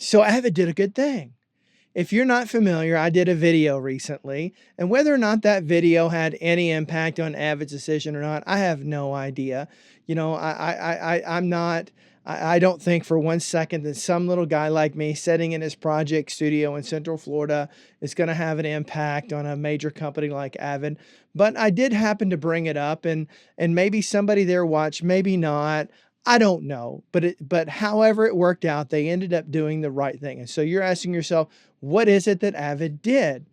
So Avid did a good thing. If you're not familiar, I did a video recently, and whether or not that video had any impact on Avid's decision or not, I have no idea. You know, I'm not, I don't think for 1 second that some little guy like me sitting in his project studio in Central Florida is going to have an impact on a major company like Avid. But I did happen to bring it up, and maybe somebody there watched, maybe not. I don't know, but however it worked out, they ended up doing the right thing. And so you're asking yourself, what is it that Avid did?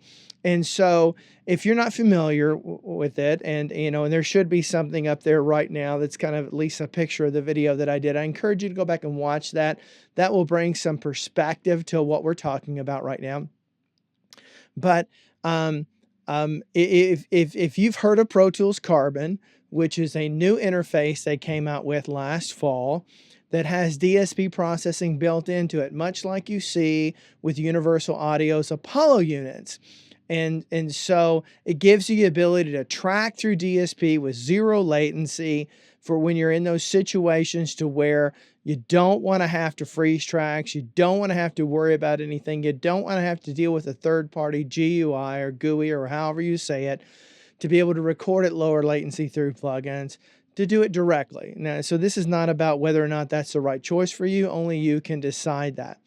And so if you're not familiar with it, and and there should be something up there right now that's kind of at least a picture of the video that I did, I encourage you to go back and watch that. That will bring some perspective to what we're talking about right now. But if you've heard of Pro Tools Carbon, which is a new interface they came out with last fall that has DSP processing built into it, much like you see with Universal Audio's Apollo units. And so it gives you the ability to track through DSP with zero latency for when you're in those situations to where you don't want to have to freeze tracks. You don't want to have to worry about anything. You don't want to have to deal with a third-party GUI or GUI or however you say it to be able to record at lower latency through plugins to do it directly. Now, so this is not about whether or not that's the right choice for you. Only you can decide that.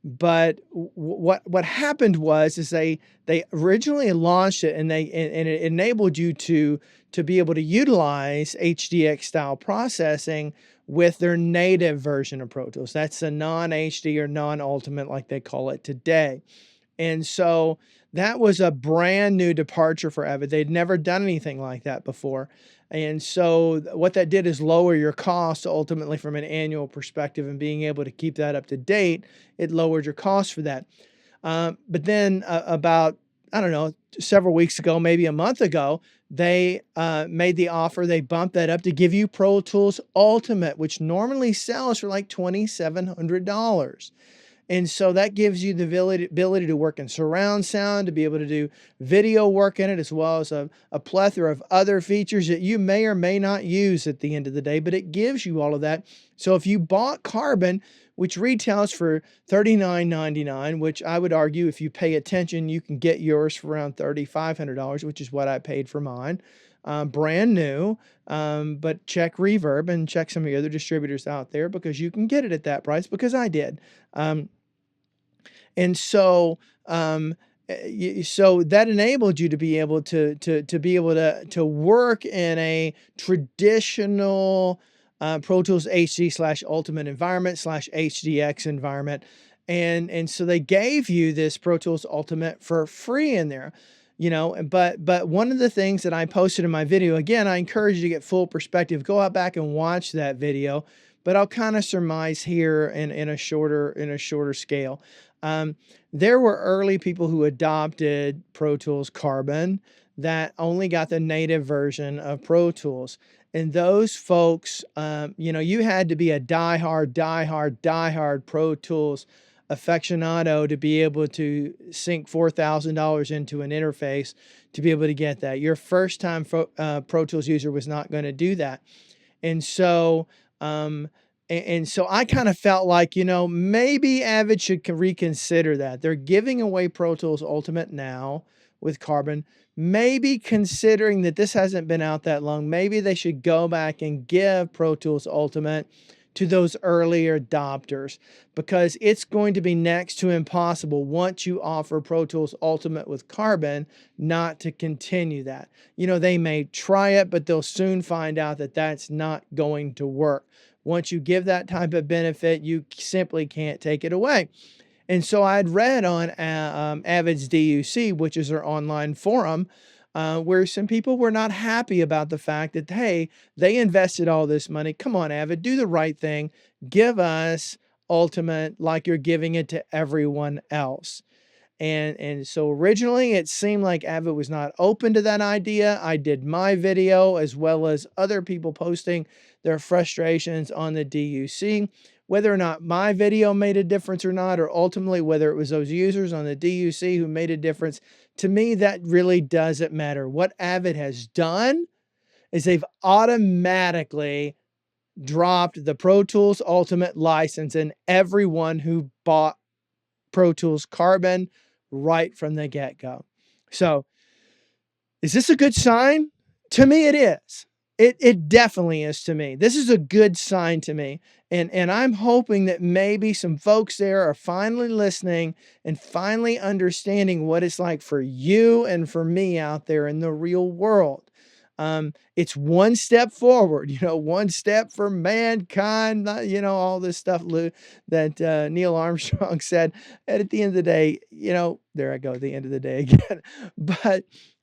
But what happened was they originally launched it and it enabled you to be able to utilize HDX style processing with their native version of Pro Tools. That's the non-HD or non-Ultimate like they call it today. And so that was a brand new departure for Avid. They'd never done anything like that before. And so what that did is lower your costs ultimately from an annual perspective, and being able to keep that up to date, it lowered your costs for that. But then about, I don't know, several weeks ago, maybe a month ago, they made the offer. They bumped that up to give you Pro Tools Ultimate, which normally sells for like $2,700. And so that gives you the ability to work in surround sound, to be able to do video work in it, as well as a plethora of other features that you may or may not use at the end of the day, but it gives you all of that. So if you bought Carbon, which retails for $39.99, which I would argue if you pay attention, you can get yours for around $3,500, which is what I paid for mine. Brand new, but check Reverb and check some of the other distributors out there, because you can get it at that price, because I did. And so, so that enabled you to be able to work in a traditional Pro Tools HD / Ultimate environment / HDX environment. And so they gave you this Pro Tools Ultimate for free in there. But one of the things that I posted in my video, again, I encourage you to get full perspective. Go out back and watch that video, but I'll kind of surmise here in a shorter scale. There were early people who adopted Pro Tools Carbon that only got the native version of Pro Tools. And those folks, you had to be a diehard Pro Tools aficionado to be able to sink $4,000 into an interface to be able to get that. Your first time Pro Tools user was not going to do that. And so, I kind of felt like, maybe Avid should reconsider that. They're giving away Pro Tools Ultimate now with Carbon. Maybe considering that this hasn't been out that long, maybe they should go back and give Pro Tools Ultimate to those earlier adopters, because it's going to be next to impossible once you offer Pro Tools Ultimate with Carbon not to continue that. They may try it, but they'll soon find out that that's not going to work. Once you give that type of benefit, you simply can't take it away. And so I'd read on Avid's DUC, which is their online forum, where some people were not happy about the fact that, hey, they invested all this money. Come on, Avid, do the right thing. Give us Ultimate like you're giving it to everyone else. And so originally it seemed like Avid was not open to that idea. I did my video as well as other people posting their frustrations on the DUC. Whether or not my video made a difference or not, or ultimately whether it was those users on the DUC who made a difference, to me, that really doesn't matter. What Avid has done is they've automatically dropped the Pro Tools Ultimate license in everyone who bought Pro Tools Carbon right from the get-go. So, is this a good sign? To me, it is. It definitely is to me. This is a good sign to me. And I'm hoping that maybe some folks there are finally listening and finally understanding what it's like for you and for me out there in the real world. It's one step forward, one step for mankind, all this stuff that Neil Armstrong said. And at the end of the day, there I go, at the end of the day again.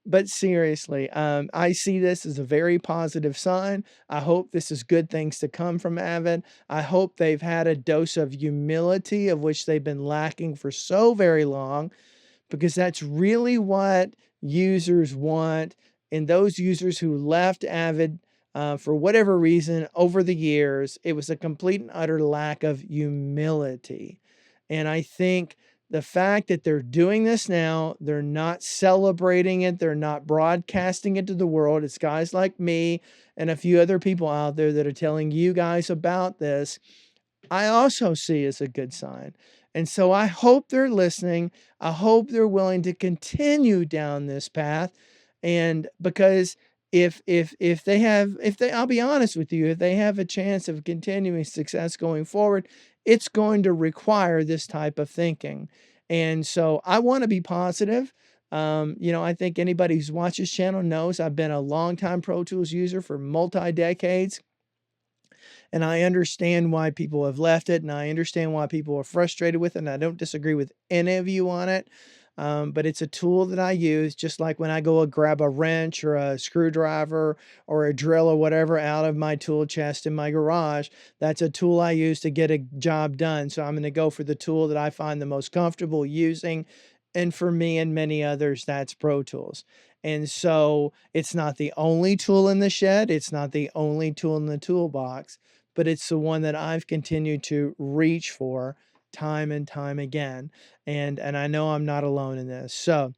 But seriously, I see this as a very positive sign. I hope this is good things to come from Avid. I hope they've had a dose of humility of which they've been lacking for so very long, because that's really what users want. And those users who left Avid for whatever reason over the years, it was a complete and utter lack of humility. And I think the fact that they're doing this now, they're not celebrating it, they're not broadcasting it to the world. It's guys like me and a few other people out there that are telling you guys about this, I also see as a good sign. And so I hope they're listening. I hope they're willing to continue down this path. And because if they have, I'll be honest with you, if they have a chance of continuing success going forward, it's going to require this type of thinking. And so I want to be positive. I think anybody who's watched this channel knows I've been a longtime Pro Tools user for multi-decades. And I understand why people have left it, and I understand why people are frustrated with it, and I don't disagree with any of you on it. But it's a tool that I use, just like when I go grab a wrench or a screwdriver or a drill or whatever out of my tool chest in my garage. That's a tool I use to get a job done. So I'm going to go for the tool that I find the most comfortable using. And for me and many others, that's Pro Tools. And so it's not the only tool in the shed. It's not the only tool in the toolbox, but it's the one that I've continued to reach for time and time again. And I know I'm not alone in this. So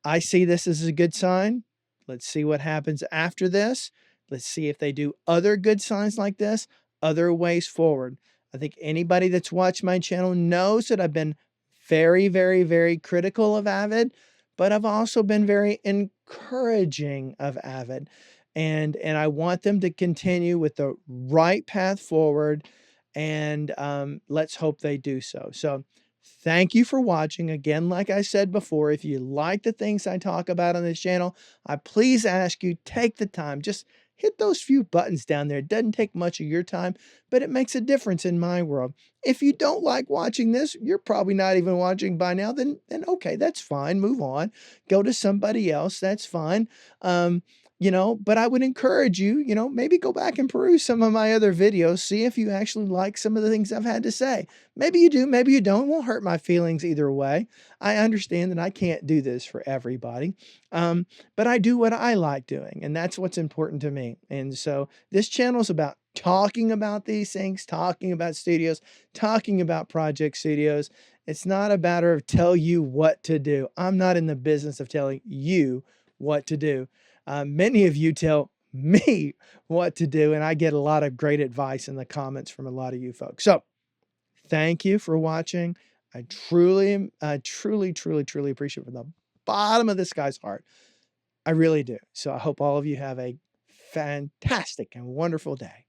I see this as a good sign. Let's see what happens after this. Let's see if they do other good signs like this, other ways forward. I think anybody that's watched my channel knows that I've been very, very, very critical of Avid, but I've also been very encouraging of Avid. And I want them to continue with the right path forward, and let's hope they do so. So thank you for watching. Again, like I said before, if you like the things I talk about on this channel, I please ask you, take the time, just hit those few buttons down there. It doesn't take much of your time, but it makes a difference in my world. If you don't like watching this, you're probably not even watching by now, then okay, that's fine. Move on. Go to somebody else. That's fine. But I would encourage you, maybe go back and peruse some of my other videos, see if you actually like some of the things I've had to say. Maybe you do, maybe you don't. It won't hurt my feelings either way. I understand that I can't do this for everybody, but I do what I like doing, and that's what's important to me. And so this channel is about talking about these things, talking about studios, talking about project studios. It's not a matter of tell you what to do. I'm not in the business of telling you what to do. Many of you tell me what to do, and I get a lot of great advice in the comments from a lot of you folks. So thank you for watching. I truly, truly appreciate it from the bottom of this guy's heart. I really do. So I hope all of you have a fantastic and wonderful day.